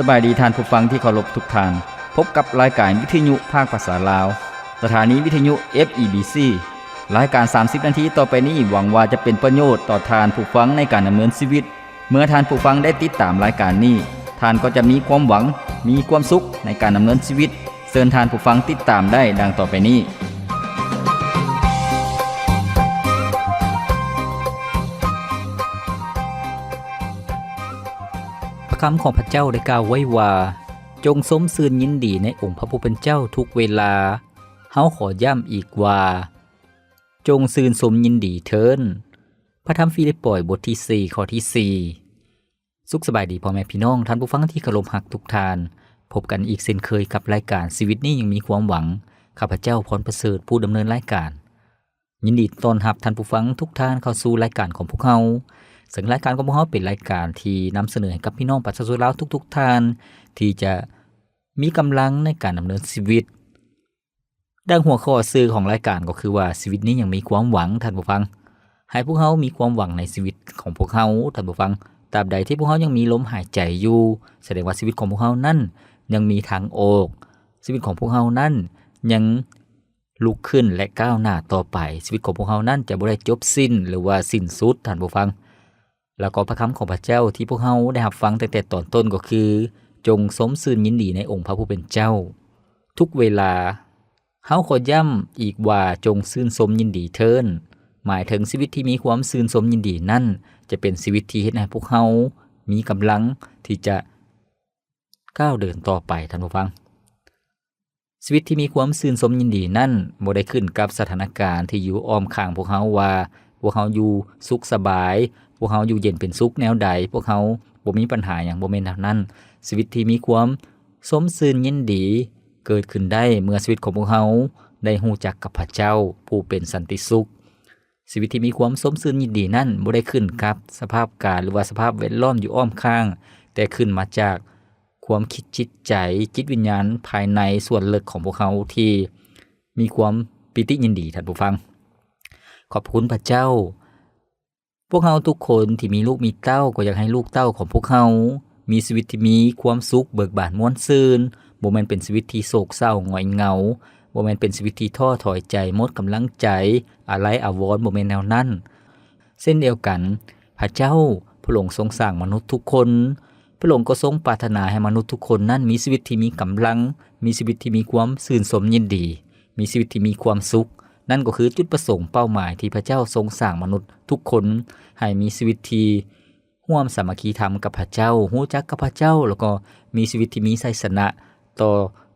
บายดีท่านผู้ฟังที่เคารพทุกท่านพบกับรายการวิทยุภาคภาษาลาวสถานีวิทยุ FEBC รายการ30นาทีต่อไปนี้หวังว่าจะเป็นประโยชน์ต่อท่านผู้ฟังในการดำเนินชีวิตเมื่อท่านผู้ฟังได้ติดตามรายการนี้ท่านก็จะมีความหวังมีความสุขในการดำเนินชีวิตเชิญท่านผู้ฟังติดตามได้ดังต่อไปนี้คำของพระเจ้าได้กล่าวไว้ว่าจงสมชื่นยินดีในองค์พระผู้เป็นเจ้าทุกเวลาเฮาขอย้ำอีกว่าจงชื่นชมยินดีเถิดพระธรรมฟิลิปปีบทที่4ข้อที่4สุขสบายดีพ่อแม่พี่น้องท่านผู้ฟังที่เคารพรักทุกท่านพบกันอีกเช่นเคยกับรายการชีวิตนี้ยังมีความหวังข้าพเจ้าพรประเสริฐผู้ดำเนินรายการยินดีต้อนรับท่านผู้ฟังทุกท่านเข้าสู่รายการของพวกเราซึ่งรายการของพวกเราเป็นรายการที่นำเสนอให้กับพี่น้องประชาชนลาวทุกๆท่านที่จะมีกำลังในการดำเนินชีวิตดังหัวข้อชื่อของรายการก็คือว่าชีวิตนี้ยังมีความหวังท่านผู้ฟังให้พวกเรามีความหวังในชีวิตของพวกเราท่านผู้ฟังตราบใดที่พวกเรายังมีลมหายใจอยู่แสดงว่าชีวิตของพวกเรานั้นยังมีทางออกชีวิตของพวกเรานั้นยังลุกขึ้นและก้าวหน้าต่อไปชีวิตของพวกเรานั้นจะบ่ได้จบสิ้นหรือว่าสิ้นสุดท่านผู้ฟังแล้วก็พระคำของพระเจ้าที่พวกเราได้รับฟังตั้งแต่ตอนต้นก็คือจงสมชื่นยินดีในองค์พระผู้เป็นเจ้าทุกเวลาเฮาขอย้ำอีกว่าจงชื่นชมยินดีเถิดหมายถึงชีวิตที่มีความชื่นชมยินดีนั่นจะเป็นชีวิตที่เฮ็ดให้พวกเฮามีกำลังที่จะก้าวเดินต่อไปท่านผู้ฟังชีวิตที่มีความชื่นชมยินดีนั่นบ่ได้ขึ้นกับสถานการณ์ที่อยู่อ้อมข้างพวกเฮาว่าพวกเฮาอยู่สุขสบายพวกเฮาอยู่เย็นเป็นสุขแนวใดพวกเฮาบ่มีปัญหาหยังบ่แม่นแนวนั้นชีวิตที่มีความสมชื่นยินดีเกิดขึ้นได้เมื่อชีวิตของพวกเฮาได้รู้จักกับพระเจ้าผู้เป็นสันติสุขชีวิตที่มีความสมชื่นยินดีนั้นบ่ได้ขึ้นกับสภาพกาลหรือว่าสภาพแวดล้อมอยู่อ้อมข้างแต่ขึ้นมาจากความคิดจิตใจจิตวิญญาณภายในส่วนลึกของพวกเขาที่มีความปิติยินดีท่านผู้ฟังขอบคุณพระเจ้าพวกเราทุกคนที่มีลูกมีเต้าก็อยากให้ลูกเต้าของพวกเรามีชีวิตที่มีความสุขเบิกบานม่วนซื่นบ่แม่นเป็นชีวิตที่โศกเศร้าหงอยเหงาบ่แม่นเป็นชีวิตที่ท้อถอยใจหมดกำลังใจอะไรอาวรณ์บ่แม่นแนวนั้นเช่นเดียวกันพระเจ้าพระองค์ทรงสร้างมนุษย์ทุกคนพระองค์ก็ทรงปรารถนาให้มนุษย์ทุกคนนั้นมีชีวิตที่มีกำลังมีชีวิตที่มีความชื่นชมยินดีมีชีวิตที่มีความสุขนั่นก็คือจุดประสงค์เป้าหมายที่พระเจ้าทรงสร้างมนุษย์ทุกคนให้มีชีวิตที่ร่วมสามัคคีธรรมกับพระเจ้ารู้จักกับพระเจ้าแล้วก็มีชีวิตที่มีชัยชนะต่อ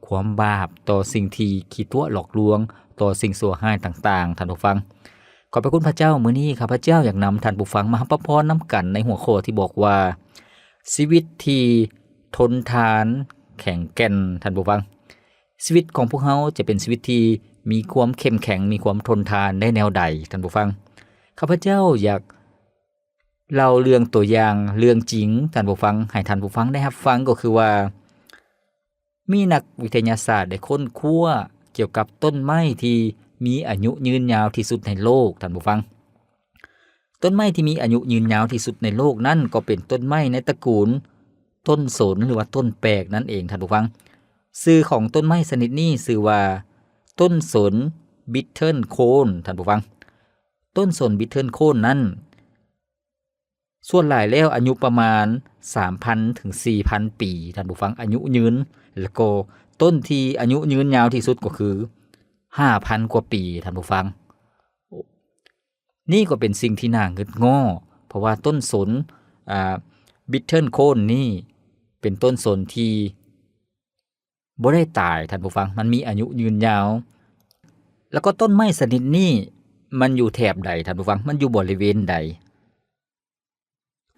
ความบาปต่อสิ่งที่ขี้ตัวหลอกลวงต่อสิ่งชั่วร้ายต่างๆท่านผู้ฟังขอบพระคุณพระเจ้ามื้อนี้ข้าพเจ้าอยากนำท่านผู้ฟังมารับพรนำกันในหัวข้อที่บอกว่าชีวิตที่ทนทานแข็งแกร่งท่านผู้ฟังชีวิตของพวกเราจะเป็นชีวิตที่มีความเข้มแข็งมีความทนทานได้แนวใดท่านผู้ฟังข้าพเจ้าอยากเล่าเรื่องตัวอย่างเรื่องจริงท่านผู้ฟังให้ท่านผู้ฟังได้รับฟังก็คือว่ามีนักวิทยาศาสตร์ได้ค้นคว้าเกี่ยวกับต้นไม้ที่มีอายุยืนยาวที่สุดในโลกท่านผู้ฟังต้นไม้ที่มีอายุยืนยาวที่สุดในโลกนั้นก็เป็นต้นไม้ในตระกูลต้นสนหรือว่าต้นแปลกนั่นเองท่านผู้ฟังชื่อของต้นไม้ชนิดนี้ชื่อว่าต้นสนบิทเทิลโคนท่านผู้ฟังต้นสนบิทเทิลโคนนั้นส่วนหลายแล้วอายุประมาณ 3,000 ถึง 4,000 ปีท่านผู้ฟังอายุยืนแล้วก็ต้นที่อายุยืนยาวที่สุดก็คือ 5,000 กว่าปีท่านผู้ฟังนี่ก็เป็นสิ่งที่น่างึดง้อเพราะว่าต้นสนบิทเทิลโคนนี่เป็นต้นสนที่บ่ได้ตายท่านผู้ฟังมันมีอายุยืนยาวแล้วก็ต้นไม้ชนิดนี้มันอยู่แถบใดท่านผู้ฟังมันอยู่บริเวณใด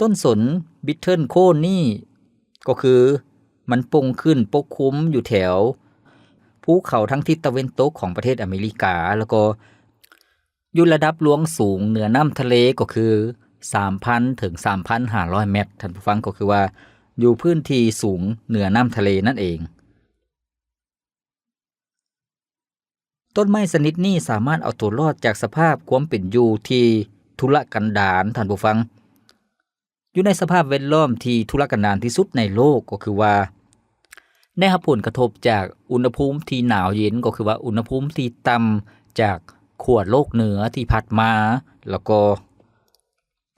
ต้นสนบิทเทิลโคนนี่ก็คือมันปงขึ้นปกคลุมอยู่แถวภูเขาทั้งทิศตะวันตกของประเทศอเมริกาแล้วก็อยู่ระดับลวงสูงเหนือน้ำทะเลก็คือ 3,000 ถึง 3,500 เมตรท่านผู้ฟังก็คือว่าอยู่พื้นที่สูงเหนือน้ำทะเลนั่นเองต้นไม้ชนิดนี้สามารถเอาตัวรอดจากสภาพความเป็นอยู่ที่ทุรกันดารท่านผู้ฟังอยู่ในสภาพแวดล้อมที่ทุรกันดารที่สุดในโลกก็คือว่า ได้รับผลกระทบจากอุณหภูมิที่หนาวเย็นก็คือว่าอุณหภูมิที่ต่ำจากขั้วโลกเหนือที่พัดมาแล้วก็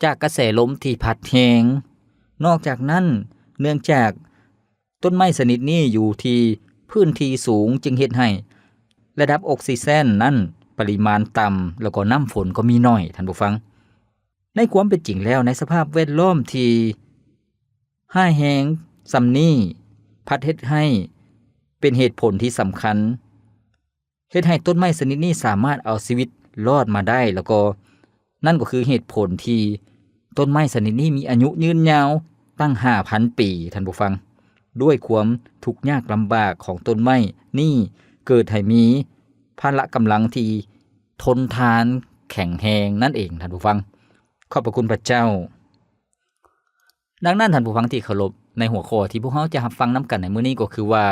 จากกระแสลมที่พัดแรงนอกจากนั้นเนื่องจากต้นไม้ชนิดนี้อยู่ที่พื้นที่สูงจึงเฮ็ดให้ระดับออกซิเจนนั้นปริมาณต่ำแล้วก็น้ำฝนก็มีน้อยท่านผู้ฟังในความเป็นจริงแล้วในสภาพแวดล้อมที่ห้ายแรงซำนี้พัดเฮ็ดให้เป็นเหตุผลที่สำคัญเฮ็ดให้ต้นไม้ชนิดนี้สามารถเอาชีวิตรอดมาได้แล้วก็นั่นก็คือเหตุผลที่ต้นไม้ชนิดนี้มีอายุยืนยาวตั้ง 5,000 ปีท่านผู้ฟังด้วยความทุกข์ยากลำบากของต้นไม้นี่เกิดให้มีพละกำลังที่ทนทานแข็งแรงนั่นเองท่านผู้ฟังขอบพระคุณพระเจ้าดังนั้นท่านผู้ฟังที่เคารพในหัวข้อที่พวกเราจะรับฟังนำกันในมื้อนี้ก็คือว่า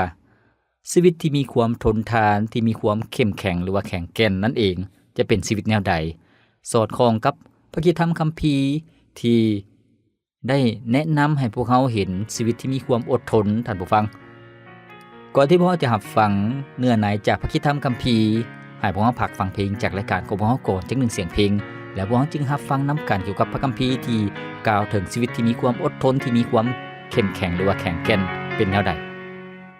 ชีวิตที่มีความทนทานที่มีความเข้มแข็งหรือว่าแข็งแกร่งนั่นเองจะเป็นชีวิตแนวใดสอดคล้องกับพระธรรมคัมภีร์ที่ได้แนะนำให้พวกเราเห็นชีวิตที่มีความอดทนท่านผู้ฟังก่อนที่พวกเราจะรับฟังเนื้อในจากพระธรรมคัมภีร์ให้พวกเราพักฟังเพลงจากรายการของพวกเราก่อนจัก1เสียงเพลงแล้วพวกเราจึงรับฟังนำกันเกี่ยวกับพระคัมภีร์ที่กล่าวถึงชีวิตที่มีความอดทนที่มีความเข้มแข็งหรือว่าแข็งแกร่งเป็นแนวใด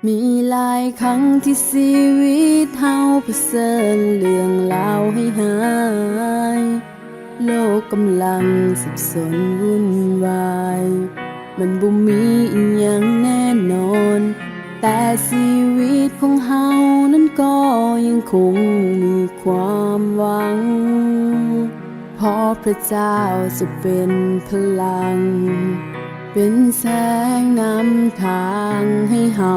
มีหลายครั้งที่ชีวิตเฮาเผชิญเรื่องราวให้หายโลกกำลังสับสนวุ่นวายมันบ่มีอิหยังแน่นอนแต่ชีวิตของเฮานั้นก็ยังคงมีความหวังเพราะพระเจ้าจะเป็นพลังเป็นแสงนำทางให้เฮา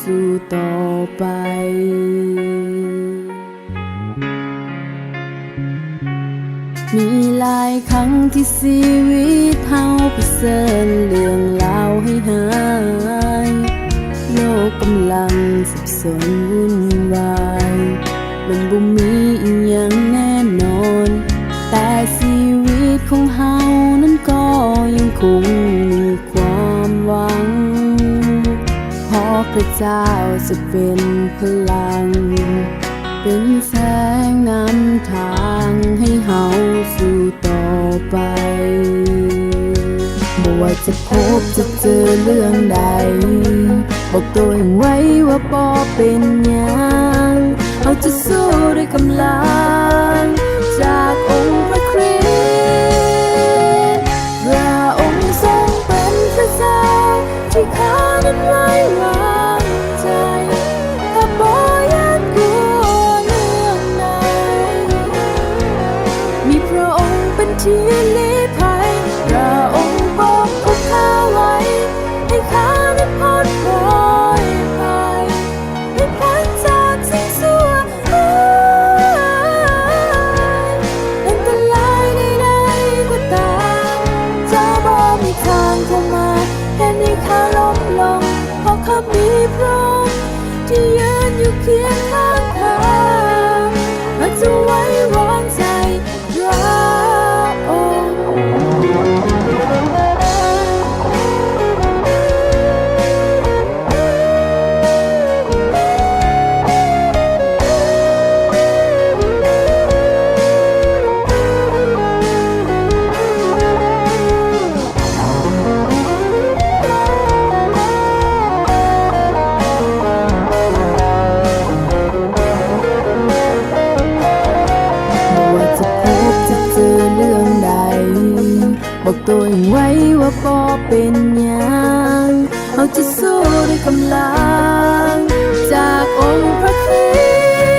สู่ต่อไปมีหลายครั้งที่ชีวิตเฮาเผชิญเรื่องราวให้หายโลกกำลังสับสนวุ่นวายมันบ่มีอิหยังแน่นอนแต่ชีวิตของเฮานั้นก็ยังคงมีความหวังเพราะพระเจ้าจะเป็นพลังเป็นแสงนำทางให้เฮาสู่ต่อไปบ่ว่าจะพบจะเจอเรื่องใดบอกตัวเองไว้ว่าบ่เป็นหยังเฮาจะสู้ด้วยกำลังจากองค์พระคริสต์พระองค์ทรงเป็นพระเจ้าที่ข้านั้นไว้วางใจถ้าบ่อยากกลัวเรื่องใดมีพระองค์เป็นที่ลี้ภัยพระองค์ปกป้องข้าไว้ให้ข้านั้นพ้นปลอดภัยให้พ้นจากสิ่งชั่วอันตรายใดๆก็ตามจะบ่มีทางเข้ามาแค่นี้ข้าล้มลงเพราะข้ามีพระองค์ที่ยืนอยู่เคียงข้างข้าและจะไว้วางใจพระองค์บอกตัวเองไว้ว่าบ่เป็นหยังเฮาจะสู้ด้วยกำลังจากองค์พระคริสต์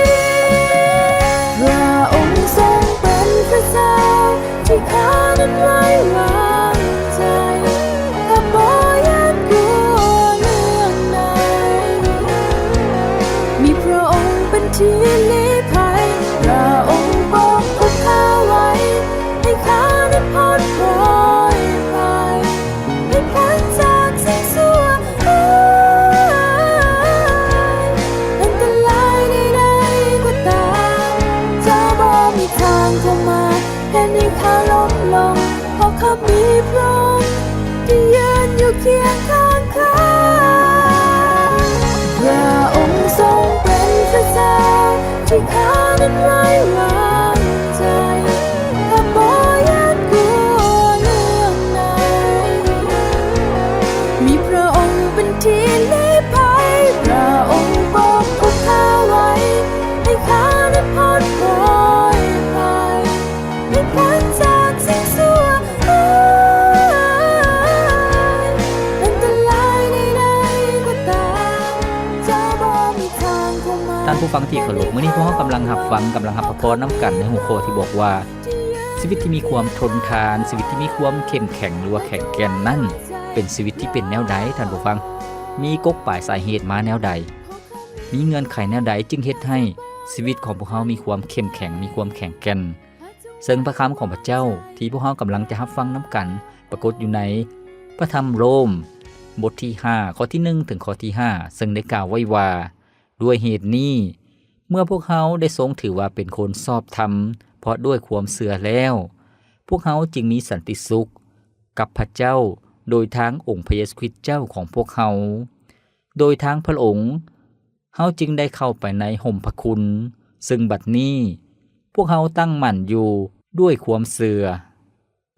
พระองค์ทรงเป็นพระเจ้าที่ข้านั้นไว้วางใจถ้าบ่อยากกลัวเรื่องใดมีพระองค์เป็นที่ลี้ภัยพระองค์ปกป้องข้าไว้ให้ข้านั้นพ้นปลอดภัยให้พ้นจากสิ่งชั่วอันตราย ฟังที่เคารพมื้อนี้พวกเรากำลังรับฟังกำลังรับพรนํกันในหัวข้อที่บอกว่าชีวิตที่มีความทนทานชีวิตที่มีความเข้มแข็งหรือว่าแข็งแกร่งนั้นเป็นชีวิตที่เป็นแนวใดท่านผู้ฟังมีกกปลายสาเหตุมาแนวใดมีเงื่อนไขแนวใดจึงเฮ็ดให้ชีวิตของพวกเรามีความเข้มแข็งมีความแข็งแกร่งซึ่งพระคำของพระเจ้าที่พวกเรากำลังจะรับฟังนํกันปรากฏอยู่ในพระธรรมโรมบทที่5ข้อที่1ถึงข้อที่5ซึ่งได้กล่าวไว้ว่าด้วยเหตุนี้เมื่อพวกเขาได้ทรงถือว่าเป็นคนชอบธรรมเพราะด้วยความเชื่อแล้วพวกเขาจึงมีสันติสุขกับพระเจ้าโดยทางองค์พระเยซูคริสต์เจ้าของพวกเขาโดยทางพระองค์เฮาจึงได้เข้าไปในห่มพระคุณซึ่งบัดนี้พวกเขาตั้งมั่นอยู่ด้วยความเชื่อ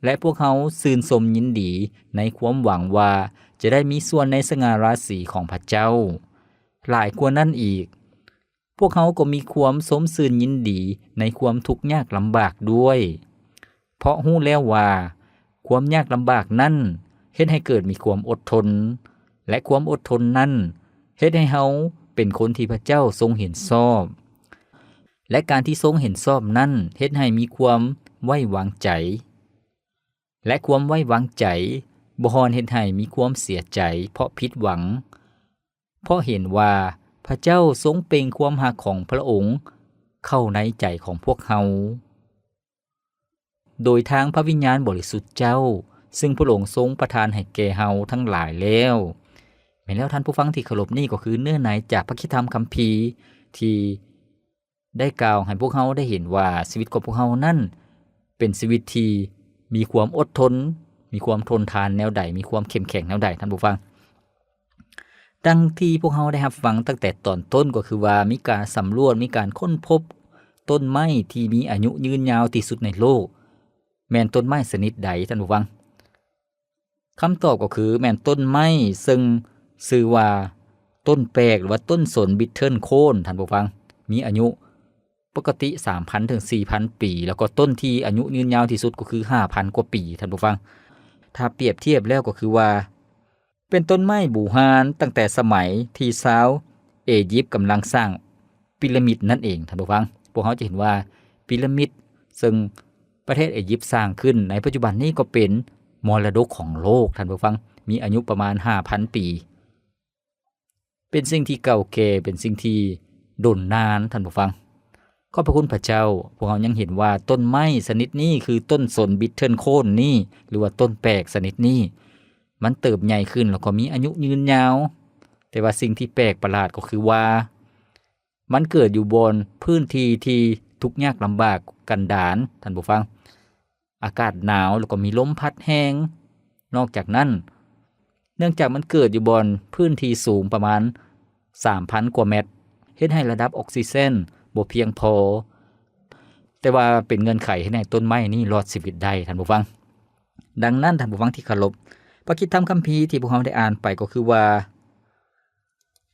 และพวกเขาชื่นชมยินดีในความหวังว่าจะได้มีส่วนในสง่าราศีของพระเจ้าหลายกว่านั้นอีกพวกเขาก็มีความสมชื่นยินดีในความทุกข์ยากลำบากด้วยเพราะรู้แล้วว่าความยากลำบากนั้นเฮ็ดให้เกิดมีความอดทนและความอดทนนั้นเฮ็ดให้เฮาเป็นคนที่พระเจ้าทรงเห็นชอบและการที่ทรงเห็นชอบนั้นเฮ็ดให้มีความไว้วางใจและความไว้วางใจบ่ฮอนเฮ็ดให้มีความเสียใจเพราะผิดหวังเพราะเห็นว่าพระเจ้าทรงเปล่งความรักของพระองค์เข้าในใจของพวกเฮาโดยทางพระวิญญาณบริสุทธิ์เจ้าซึ่งพระองค์ทรงประทานให้แก่เฮาทั้งหลายแล้วแม้แล้วท่านผู้ฟังที่เคารพนี่ก็คือเนื้อในจากพระคิดธรรมคัมภีร์ที่ได้กล่าวให้พวกเฮาได้เห็นว่าชีวิตของพวกเฮานั้นเป็นชีวิตที่มีความอดทนมีความทนทานแนวใดมีความเข้มแข็งแนวใดท่านผู้ฟังดังที่พวกเฮาได้รับฟังตั้งแต่ตอนต้นก็คือว่ามีการสำรวจมีการค้นพบต้นไม้ที่มีอายุยืนยาวที่สุดในโลกแม่นต้นไม้ชนิดใดท่านผู้ฟังคำตอบก็คือแม่นต้นไม้ซึ่งชื่อว่าต้นแปลกหรือว่าต้นสนบิทเทิลโคนท่านผู้ฟังมีอายุปกติ 3,000 ถึง 4,000 ปีแล้วก็ต้นที่อายุยืนยาวที่สุดก็คือ 5,000 กว่าปีท่านผู้ฟังถ้าเปรียบเทียบแล้วก็คือว่าเป็นต้นไม้บูฮานตั้งแต่สมัยที่ชาวอียิปต์กำลังสร้างพีระมิดนั่นเองท่านผู้ฟังพวกเขาจะเห็นว่าพีระมิดซึ่งประเทศอียิปต์สร้างขึ้นในปัจจุบันนี้ก็เป็นมรดกของโลกท่านผู้ฟังมีอายุประมาณ 5,000 ปีเป็นสิ่งที่เก่าแก่เป็นสิ่งที่โด่นนานท่านผู้ฟังขอบพระคุณพระเจ้าพวกเรายังเห็นว่าต้นไม้ชนิดนี้คือต้นสนบิทเทิลโคนนี่หรือว่าต้นแปลกชนิดนี้มันเติบใหญ่ขึ้นแล้วก็มีอายุยืนยาวแต่ว่าสิ่งที่แปลกประหลาดก็คือว่ามันเกิดอยู่บนพื้นที่ที่ทุกข์ยากลำบากกันดารท่านผู้ฟังอากาศหนาวแล้วก็มีลมพัดแห้งนอกจากนั้นเนื่องจากมันเกิดอยู่บนพื้นที่สูงประมาณ 3,000 กว่าเมตรเฮ็ดให้ระดับออกซิเจนบ่เพียงพอแต่ว่าเป็นเงื่อนไขให้ในต้นไม้นี้รอดชีวิตได้ท่านผู้ฟังดังนั้นท่านผู้ฟังที่เคารพพระคิดธรรมคัมภีร์ที่พวกเราได้อ่านไปก็คือว่า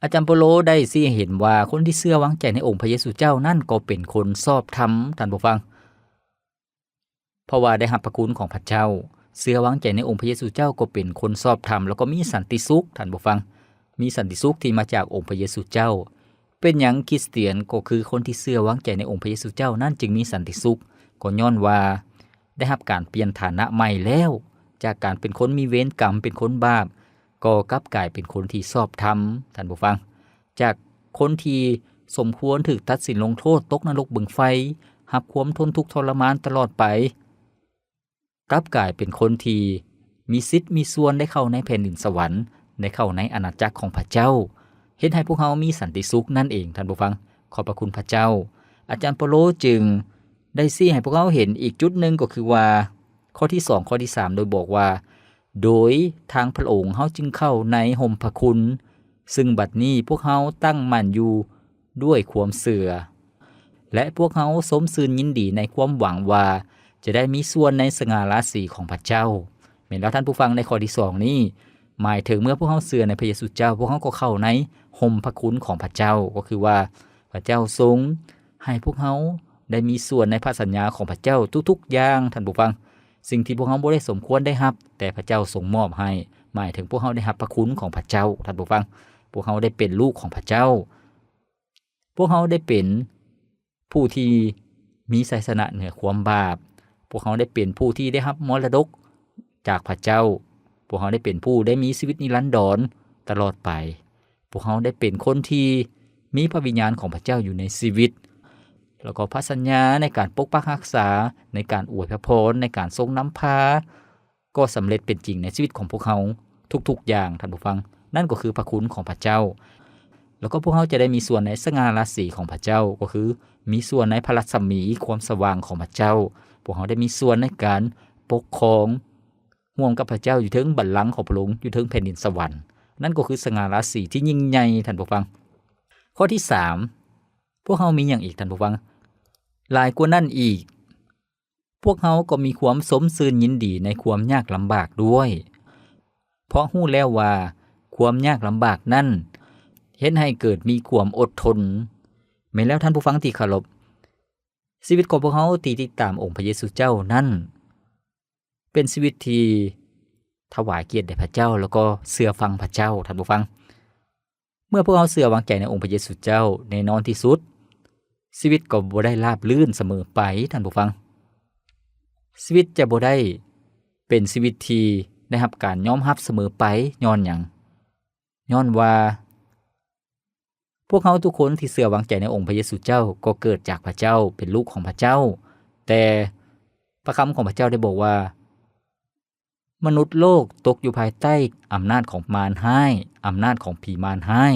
อาจารย์เปโลได้ชี้ให้เห็นว่าคนที่เชื่อวางใจในองค์พระเยซูเจ้านั่นก็เป็นคนชอบธรรมท่านผู้ฟังเพราะว่าได้รับพระคุณของพระเจ้าเชื่อวางใจในองค์พระเยซูเจ้าก็เป็นคนชอบธรรมแล้วก็มีสันติสุขท่านผู้ฟังมีสันติสุขที่มาจากองค์พระเยซูเจ้าเป็นหยังคริสเตียนก็คือคนที่เชื่อวางใจในองค์พระเยซูเจ้านั่นจึงมีสันติสุขก็ย้อนว่าได้รับการเปลี่ยนฐานะใหม่แล้วจากการเป็นคนมีเวรกรรมเป็นคนบาปก็กลับกลายเป็นคนที่ชอบธรรมท่านผู้ฟังจากคนที่สมควรถูกตัดสินลงโทษตกนรกบึงไฟรับความทนทุกข์ทรมานตลอดไปกลับกลายเป็นคนที่มีสิทธิ์มีส่วนได้เข้าในแผ่นดินสวรรค์ได้เข้าในอาณาจักรของพระเจ้าเฮ็ดให้พวกเรามีสันติสุขนั่นเองท่านผู้ฟังขอบพระคุณพระเจ้าอาจารย์เปโลจึงได้ชี้ให้พวกเราเห็นอีกจุดหนึ่งก็คือว่าข้อที่2ข้อที่3โดยบอกว่าโดยทางพระองค์เฮาจึงเข้าในห่มพระคุณซึ่งบัดนี้พวกเฮาตั้งมั่นอยู่ด้วยความเชื่อและพวกเฮาสมชื่นยินดีในความหวังว่าจะได้มีส่วนในสง่าราศีของพระเจ้าแม่นแล้วท่านผู้ฟังในข้อที่2นี้หมายถึงเมื่อพวกเฮาเชื่อในพระเยซูเจ้าพวกเฮาก็เข้าในห่มพระคุณของพระเจ้าก็คือว่าพระเจ้าทรงให้พวกเฮาได้มีส่วนในพระสัญญาของพระเจ้าทุกๆอย่างท่านผู้ฟังสิ่งที่พวกเฮาบ่ได้สมควรได้รับแต่พระเจ้าทรงมอบให้หมายถึงพวกเฮาได้รับพระคุณของพระเจ้าท่านผู้ฟังพวกเฮาได้เป็นลูกของพระเจ้า พวกเขาได้เป็นผู้ที่มีชัยชนะเหนือความบาปพวกเขาได้เป็นผู้ที่ได้รับมรดกจากพระเจ้าพวกเขาได้เป็นผู้ได้มีชีวิตนิรันดรตลอดไปพวกเขาได้เป็นคนที่มีพระวิญญาณของพระเจ้าอยู่ในชีวิตแล้วก็พระสัญญาในการปกปักรักษาในการอวยพระพรในการทรงนำพาก็สำเร็จเป็นจริงในชีวิตของพวกเขาทุกๆอย่างท่านผู้ฟังนั่นก็คือพระคุณของพระเจ้าแล้วก็พวกเขาจะได้มีส่วนในสง่าราศีของพระเจ้าก็คือมีส่วนในพระรัศมีความสว่างของพระเจ้าพวกเขาได้มีส่วนในการปกครองร่วมกับพระเจ้าอยู่ถึงบัลลังก์ของพระองค์อยู่ถึงแผ่นดินสวรรค์นั่นก็คือสง่าราศีที่ยิ่งใหญ่ท่านผู้ฟังข้อที่3พวกเขามีอย่างอีกท่านผู้ฟังหลายกว่านั้นอีกพวกเขาก็มีความสมซื่นยินดีในความยากลำบากด้วยเพราะรู้แล้วว่าความยากลำบากนั้นเฮ็ดให้เกิดมีความอดทนแม้แล้วท่านผู้ฟังที่เคารพชีวิตของพวกเขาที่ติดตามองค์พระเยซูเจ้านั้นเป็นชีวิตที่ถวายเกียรติแด่พระเจ้าแล้วก็เชื่อฟังพระเจ้าท่านผู้ฟังเมื่อพวกเขาเชื่อวางใจในองค์พระเยซูเจ้าแน่นอนที่สุดชีวิตก็บ่ได้ราบรื่นเสมอไปท่านผู้ฟังชีวิตจะบ่ได้เป็นชีวิตที่ได้รับการยอมรับเสมอไปย้อนหยังย้อนว่าพวกเขาทุกคนที่เชื่อวางใจในองค์พระเยซูเจ้าก็เกิดจากพระเจ้าเป็นลูกของพระเจ้าแต่พระคำของพระเจ้าได้บอกว่ามนุษย์โลกตกอยู่ภายใต้อำนาจของมารร้ายอำนาจของผีมารร้าย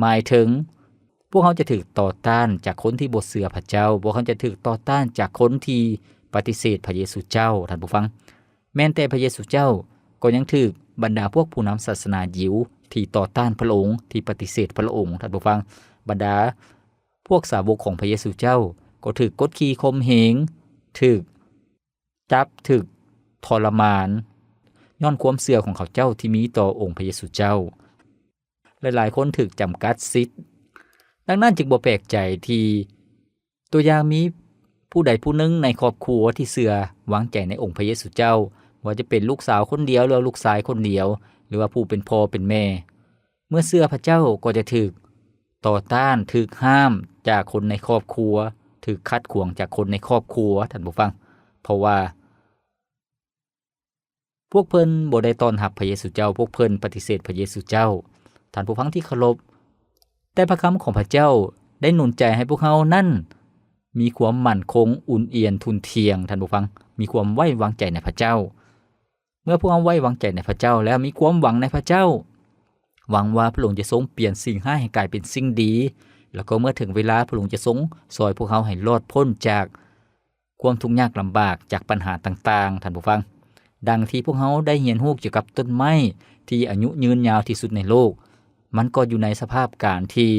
หมายถึงพวกเขาจะถูกต่อต้านจากคนที่บ่เชื่อพระเจ้าพวกเขาจะถูกต่อต้านจากคนที่ปฏิเสธพระเยซูเจ้าท่านผู้ฟังแม้แต่พระเยซูเจ้าก็ยังถูกบรรดาพวกผู้นำศาสนายิวที่ต่อต้านพระองค์ที่ปฏิเสธพระองค์ท่านผู้ฟังบรรดาพวกสาวกของพระเยซูเจ้าก็ถูกกดขี่ข่มเหงถูกจับถูกทรมานย้อนความเชื่อของเขาเจ้าที่มีต่อองค์พระเยซูเจ้าหลายๆคนถูกจำกัดสิทธิ์ดังนั้นจึงบ่แปลกใจที่ตัวอย่างมีผู้ใดผู้หนึ่งในครอบครัวที่เชื่อวางใจในองค์พระเยซูเจ้าว่าจะเป็นลูกสาวคนเดียวหรือลูกชายคนเดียวหรือว่าผู้เป็นพ่อเป็นแม่เมื่อเชื่อพระเจ้าก็จะถูกต่อต้านถูกห้ามจากคนในครอบครัวถูกคัดขวางจากคนในครอบครัวท่านผู้ฟังเพราะว่าพวกเพิ่นบ่ได้ต้อนรับพระเยซูเจ้าพวกเพิ่นปฏิเสธพระเยซูเจ้าท่านผู้ฟังที่เคารพแต่พระคำของพระเจ้าได้หนุนใจให้พวกเขานั้นมีความมั่นคงอุ่นเอียนทุนเทียงท่านผู้ฟังมีความไว้วางใจในพระเจ้าเมื่อพวกเขาไว้วางใจในพระเจ้าแล้วมีความหวังในพระเจ้าหวังว่าพระองค์จะทรงเปลี่ยนสิ่งร้ายให้กลายเป็นสิ่งดีแล้วก็เมื่อถึงเวลาพระองค์จะทรงช่วยพวกเขาให้รอดพ้นจากความทุกข์ยากลำบากจากปัญหาต่างๆท่านผู้ฟังดังที่พวกเขาได้เรียนรู้เกี่ยวกับต้นไม้ที่อายุยืนยาวที่สุดในโลกมันก็อยู่ในสภาพการที่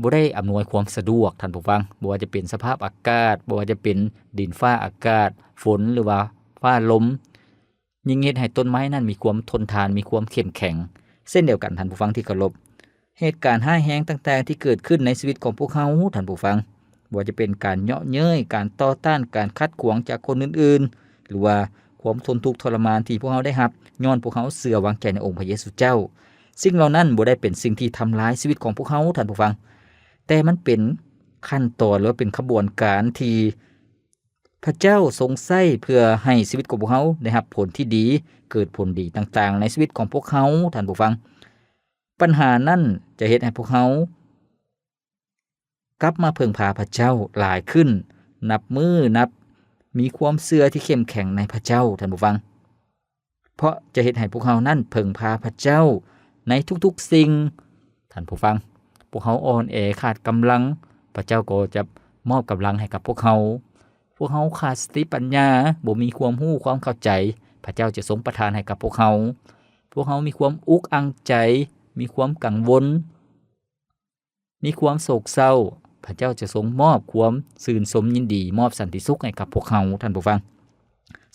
บ่ได้อำนวยความสะดวกท่านผู้ฟังบ่ว่าจะเป็นสภาพอากาศบ่ว่าจะเป็นดินฟ้าอากาศฝนหรือว่าฟ้าลมยิ่งเฮ็ดให้ต้นไม้นั้นมีความทนทานมีความเข้มแข็งเช่นเดียวกันท่านผู้ฟังที่เคารพเหตุการณ์ร้ายแรงต่างๆที่เกิดขึ้นในชีวิตของพวกเขาท่านผู้ฟังบ่ว่าจะเป็นการเยาะเย้ยการต่อต้านการคัดขวางจากคนอื่นๆหรือว่าความทนทุกข์ทรมานที่พวกเขาได้รับย้อนพวกเขาเชื่อวางใจในองค์พระเยซูเจ้าสิ่งเหล่านั้นบ่ได้เป็นสิ่งที่ทำลายชีวิตของพวกเขาท่านผู้ฟังแต่มันเป็นขั้นตอนหรือเป็นขบวนการที่พระเจ้าทรงใช้เพื่อให้ชีวิตของพวกเขาได้รับผลที่ดีเกิดผลดีต่างๆในชีวิตของพวกเขาท่านผู้ฟังปัญหานั้นจะเฮ็ดให้พวกเขากลับมาพึ่งพาพระเจ้าหลายขึ้นนับมีความเชื่อที่เข้มแข็งในพระเจ้าท่านผู้ฟังเพราะจะเฮ็ดให้พวกเขานั้นพึ่งพาพระเจ้าในทุกๆสิ่งท่านผู้ฟังพวกเขาอ่อนแอขาดกำลังพระเจ้าก็จะมอบกำลังให้กับพวกเขาขาดสติปัญญาบ่มีความรู้ความเข้าใจพระเจ้าจะทรงประทานให้กับพวกเขามีความอุกอังใจมีความกังวลมีความโศกเศร้าพระเจ้าจะทรงมอบความชื่นชมยินดีมอบสันติสุขให้กับพวกเขาท่านผู้ฟัง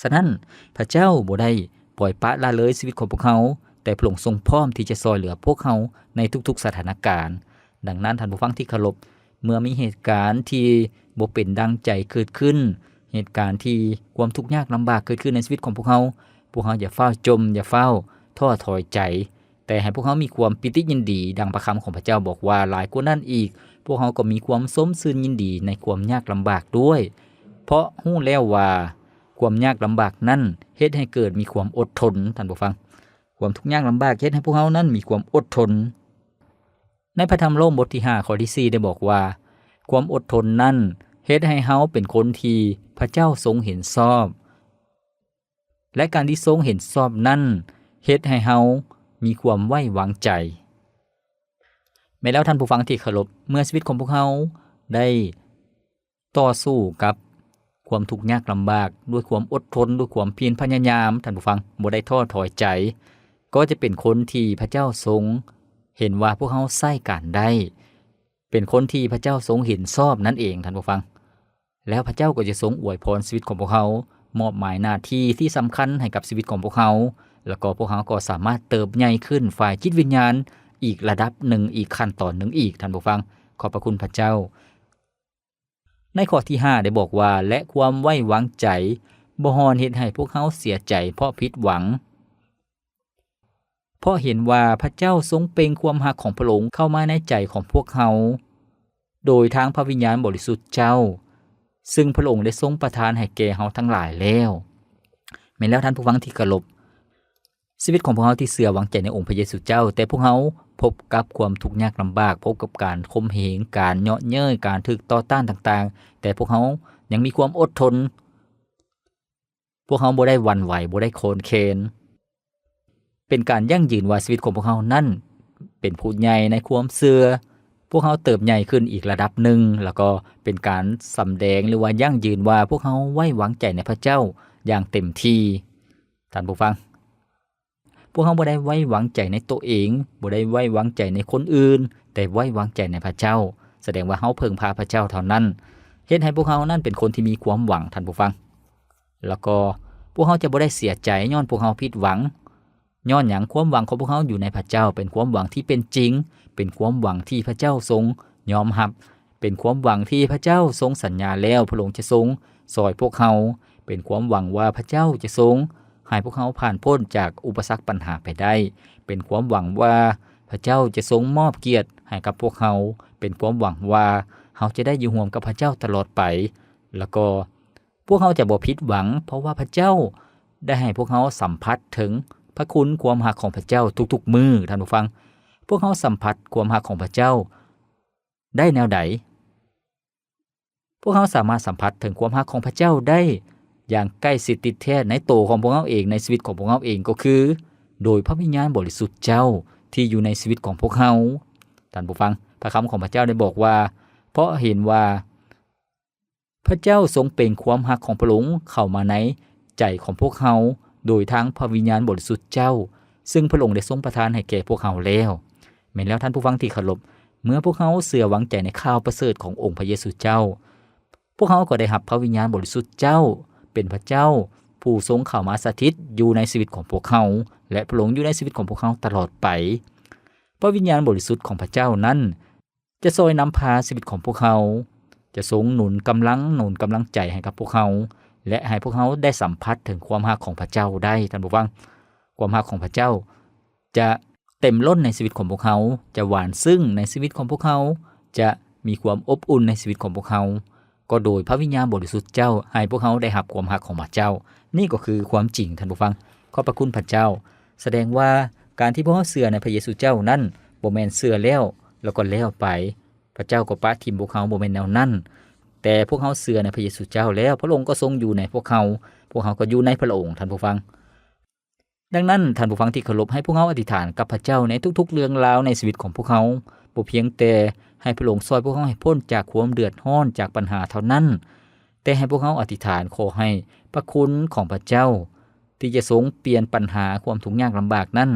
ฉะนั้นพระเจ้าบ่ได้ปล่อยปละละเลยชีวิตของพวกเขาแต่พระองค์ทรงพร้อมที่จะช่วยเหลือพวกเขาในทุกๆสถานการณ์ดังนั้นท่านผู้ฟังที่เคารพเมื่อมีเหตุการณ์ที่บ่เป็นดังใจเกิดขึ้นเหตุการณ์ที่ความทุกข์ยากลำบากเกิดขึ้นในชีวิตของพวกเขาอย่าเฝ้าจมอย่าเฝ้าท้อถอยใจแต่ให้พวกเขามีความปิติยินดีดังพระคำของพระเจ้าบอกว่าหลายกว่านั้นอีก พวกเขาก็มีความสมซื่นยินดีในความยากลำบากด้วยเพราะฮู้แล้วว่าความยากลำบากนั้นเฮ็ดให้เกิดมีความอดทนท่านผู้ฟังความทุกข์ยากลำบากเฮ็ดให้พวกเขานั้นมีความอดทนในพระธรรมโรมบทที่5ข้อที่4ได้บอกว่าความอดทนนั้นเฮ็ดให้เฮาเป็นคนที่พระเจ้าทรงเห็นชอบและการที่ทรงเห็นชอบนั้นเฮ็ดให้เฮามีความไว้วางใจแม้แล้วท่านผู้ฟังที่เคารพเมื่อชีวิตของพวกเขาได้ต่อสู้กับความทุกข์ยากลำบากด้วยความอดทนด้วยความเพียรพยายามท่านผู้ฟังบ่ได้ท้อถอยใจก็จะเป็นคนที่พระเจ้าทรงเห็นว่าพวกเขาใช้การได้เป็นคนที่พระเจ้าทรงเห็นชอบนั่นเองท่านผู้ฟังแล้วพระเจ้าก็จะทรงอวยพรชีวิตของพวกเขามอบหมายหน้าที่ที่สำคัญให้กับชีวิตของพวกเขาแล้วก็พวกเขาก็สามารถเติบใหญ่ขึ้นฝ่ายจิตวิญญาณอีกระดับหนึ่งอีกขั้นตอนหนึ่งอีกท่านผู้ฟังขอบพระคุณพระเจ้าในข้อที่5ได้บอกว่าและความไว้วางใจบ่ฮอนเฮ็ดให้พวกเขาเสียใจเพราะผิดหวังเพราะเห็นว่าพระเจ้าทรงเปล่งความรักของพระองค์เข้ามาในใจของพวกเขาโดยทางพระวิญญาณบริสุทธิ์เจ้าซึ่งพระองค์ได้ทรงประทานให้แก่เฮาทั้งหลายแล้วแม้แล้วท่านผู้ฟังที่เคารพชีวิตของพวกเขาที่เสื่อหวังใจในองค์พระเยซูเจ้าแต่พวกเขาพบกับความทุกข์ยากลำบากพบกับการข่มเหงการเยาะเย้ยการถูกต่อต้านต่างๆแต่พวกเขายังมีความอดทนพวกเขาบ่ได้หวั่นไหวบ่ได้โคนเคนเป็นการยั่งยืนว่าชีวิตของพวกเขานั่นเป็นผู้ใหญ่ในความเชื่อพวกเขาเติบใหญ่ขึ้นอีกระดับหนึ่งแล้วก็เป็นการสำแดงหรือว่ายั่งยืนว่าพวกเขาไว้วางใจในพระเจ้าอย่างเต็มที่ท่านผู้ฟังพวกเขาบ่ได้ไว้วางใจในตัวเองบ่ได้ไว้วางใจในคนอื่นแต่ไว้วางใจในพระเจ้าแสดงว่าเฮาเพิ่งพาพระเจ้าเท่านั้นเฮ็ดให้พวกเขานั้นเป็นคนที่มีความหวังท่านผู้ฟังแล้วก็พวกเขาจะบ่ได้เสียใจย้อนพวกเขาผิดหวังย้อนหยังความหวังของพวกเขาอยู่ในพระเจ้าเป็นความหวังที่เป็นจริงเป็นความหวังที่พระเจ้าทรงยอมรับเป็นความหวังที่พระเจ้าทรงสัญญาแล้วพระองค์จะทรงสอยพวกเขาเป็นความหวังว่าพระเจ้าจะทรงให้พวกเขาผ่านพ้นจากอุปสรรคปัญหาไปได้เป็นความหวังว่าพระเจ้าจะทรงมอบเกียรติให้กับพวกเขาเป็นความหวังว่าเขาจะได้อยู่ร่วมกับพระเจ้าตลอดไปแล้วก็พวกเขาจะบ่ผิดหวังเพราะว่าพระเจ้าได้ให้พวกเขาสัมผัสถึงพระคุณความรักของพระเจ้าทุกๆมื้อท่านผู้ฟังพวกเขาสัมผัสความรักของพระเจ้าได้แนวใดพวกเขาสามารถสัมผัสถึงความรักของพระเจ้าได้อย่างใกล้ชิดติดแท้ในตัวของพวกเขาเองในชีวิตของพวกเขาเองก็คือโดยพระวิญญาณบริสุทธิ์เจ้าที่อยู่ในชีวิตของพวกเขาท่านผู้ฟังพระคำของพระเจ้าได้บอกว่าเพราะเห็นว่าพระเจ้าทรงเปล่งความรักของพระองค์เข้ามาในใจของพวกเขาโดยทางพระวิญญาณบริสุทธิ์เจ้าซึ่งพระองค์ได้ทรงประทานให้แก่พวกเขาแล้วแม้แล้วท่านผู้ฟังที่เคารพเมื่อพวกเขาเชื่อหวังใจในข่าวประเสริฐขององค์พระเยซูเจ้าพวกเขาก็ได้รับพระวิญญาณบริสุทธิ์เจ้าเป็นพระเจ้าผู้ทรงเข้ามาสถิตอยู่ในชีวิตของพวกเขาและพระองค์อยู่ในชีวิตของพวกเขาตลอดไปพระวิญญาณบริสุทธิ์ของพระเจ้านั้นจะช่วยนำพาชีวิตของพวกเขาจะทรงหนุนกำลังใจให้กับพวกเขาและให้พวกเขาได้สัมผัสถึงความรักของพระเจ้าได้ท่านผู้ฟังความรักของพระเจ้าจะเต็มล้นในชีวิตของพวกเขาจะหวานซึ้งในชีวิตของพวกเขาจะมีความอบอุ่นในชีวิตของพวกเขาก็โดยพระวิญญาณบริสุทธิ์เจ้าให้พวกเขาได้รับความรักของพระเจ้านี่ก็คือความจริงท่านผู้ฟังขอบพระคุณพระเจ้าแสดงว่าการที่พวกเขาเชื่อในพระเยซูเจ้านั้นบ่แม่นเชื่อแล้วก็แล้วไปพระเจ้าก็ปะทิมพวกเขาบ่แม่นแนวนั้นแต่พวกเขาเชื่อในพระเยซูเจ้าแล้วพระองค์ก็ทรงอยู่ในพวกเขาก็อยู่ในพระองค์ท่านผู้ฟังดังนั้นท่านผู้ฟังที่เคารพให้พวกเขาอธิษฐานกับพระเจ้าในทุกๆเรื่องราวในชีวิตของพวกเขาบ่เพียงแต่ให้พระองค์ช่วยพวกเขาให้พ้นจากความเดือดร้อนจากปัญหาเท่านั้นแต่ให้พวกเขาอธิษฐานขอให้พระคุณของพระเจ้าที่จะทรงเปลี่ยนปัญหาความทุกข์ยากลำบากนั้น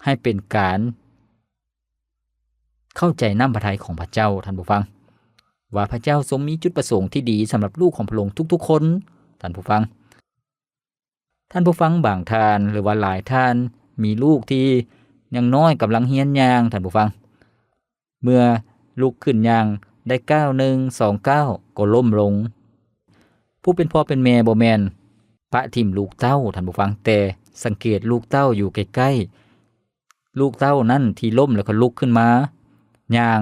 ให้เป็นการเข้าใจน้ำพระทัยของพระเจ้าท่านผู้ฟังว่าพระเจ้าทรงมีจุดประสงค์ที่ดีสำหรับลูกของพระองค์ทุกๆคนท่านผู้ฟังบางท่านหรือว่าหลายท่านมีลูกที่ยังน้อยกำลังเฮียนย่างท่านผู้ฟังเมื่อลุกขึ้นย่างได้ก้าว1 2ก้าวก็ล้มลงผู้เป็นพ่อเป็นแม่บ่แม่นปะทิ่มลูกเต้าท่านผู้ฟังแต่สังเกตลูกเต้าอยู่ใกล้ๆลูกเต้านั้นที่ล้มแล้วก็ลุกขึ้นมาย่าง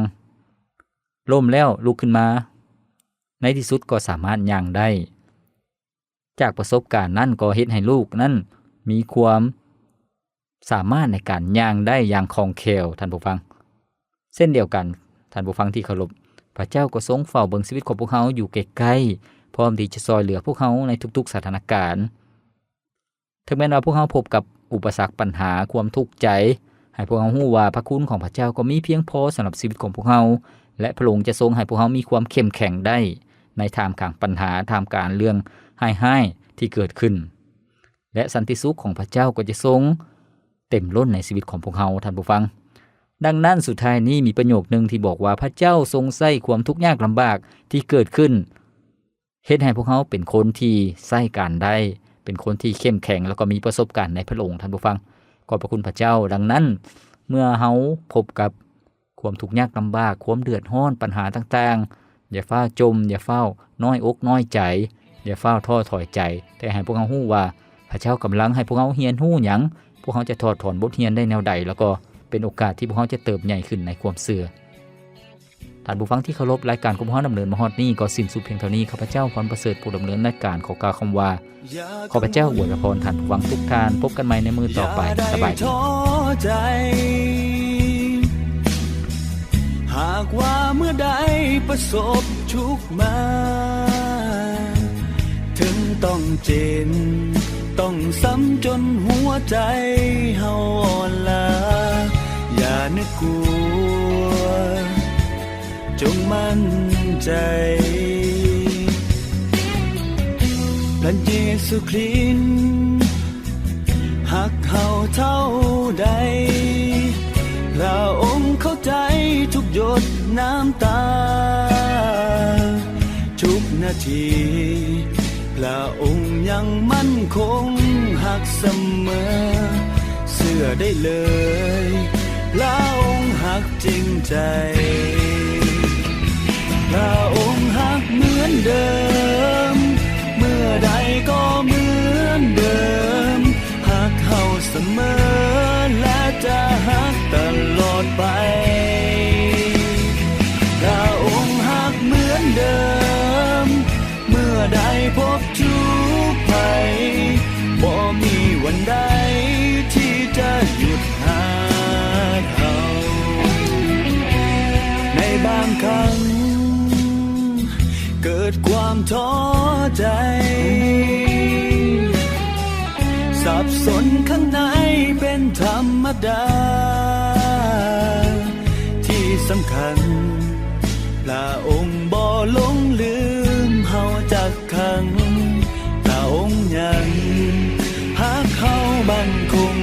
ล้มแล้วลุกขึ้นมาในที่สุดก็สามารถย่างได้จากประสบการณ์นั้นก็เฮ็ดให้ลูกนั้นมีความสามารถในการย่างได้อย่างคล่องแคล่วท่านผู้ฟังเส้นเดียวกันท่านผู้ฟังที่เคารพพระเจ้าก็ทรงเฝ้าเบิ่งชีวิตของพวกเขาอยู่ใกล้ๆพร้อมที่จะช่วยเหลือพวกเขาในทุกๆสถานการณ์ถึงแม้ว่าพวกเขาพบกับอุปสรรคปัญหาความทุกข์ใจให้พวกเขารู้ว่าพระคุณของพระเจ้าก็มีเพียงพอสำหรับชีวิตของพวกเขาและพระองค์จะทรงให้พวกเขามีความเข้มแข็งได้ในท่ามกลางปัญหาท่ามกลางเรื่องให้ที่เกิดขึ้นและสันติสุขของพระเจ้าก็จะทรงเต็มล้นในชีวิตของพวกเขาท่านผู้ฟังดังนั้นสุดท้ายนี้มีประโยคนึงที่บอกว่าพระเจ้าทรงใช้ความทุกข์ยากลำบากที่เกิดขึ้นเฮ็ดให้พวกเขาเป็นคนที่ใช้การได้เป็นคนที่เข้มแข็งแล้วก็มีประสบการณ์ในพระองค์ท่านผู้ฟังขอบพระคุณพระเจ้าดังนั้นเมื่อเฮาพบกับความทุกข์ยากลำบากความเดือดร้อนปัญหาต่างๆอย่าฟ้าจมอย่าเฝ้าน้อยอกน้อยใจอย่าเฝ้าท้อถอยใจแต่ให้พวกเขาฮู้ว่าพระเจ้ากำลังให้พวกเขาเรียนรู้หยังพวกเขาจะถอดถอนบทเรียนได้แนวใดแล้วก็เป็นโอกาสที่พวกเขาจะเติบใหญ่ขึ้นในความเชื่อท่านผู้ฟังที่เคารพรายการของพวกเราดำเนินมาฮอดนี้ก็สิ้นสุดเพียงเท่านี้ข้าพเจ้าพรประเสริฐผู้ดำเนินรายการขอกล่าวคำว่าข้าพเจ้าอวยพรท่านผู้ฟังทุกท่านพบกันใหม่ในมื้อต่อไปสบายดีหากว่าเมื่อใดประสบทุกข์มาถึงต้องเจ็บต้องซ้ำจนหัวใจเฮาอ่อนล้าอย่านึกกลัวจงมั่นใจพระเยซูคริสต์หักเฮาเท่าใดพระองค์เข้าใจทุกหยดน้ำตาทุกนาทีพระองค์ยังมั่นคงหักเสมอเชื่อได้เลยพระองค์หักจริงใจพระองค์หักเหมือนเดิมเมื่อใดก็เหมือนเดิมหักเฮาเสมอและจะหักตลอดไปพระองค์หักเหมือนเดิมเมื่อใดพบทุกข์ภัยบ่มีวันใดที่จะหยุดหักเฮาในบางครั้งเกิดความท้อใจสับสนข้างในเป็นธรรมดาที่สำคัญพระองค์บ่หลงลืมเฮาจักขังพระองค์ยังหักเฮาบันคง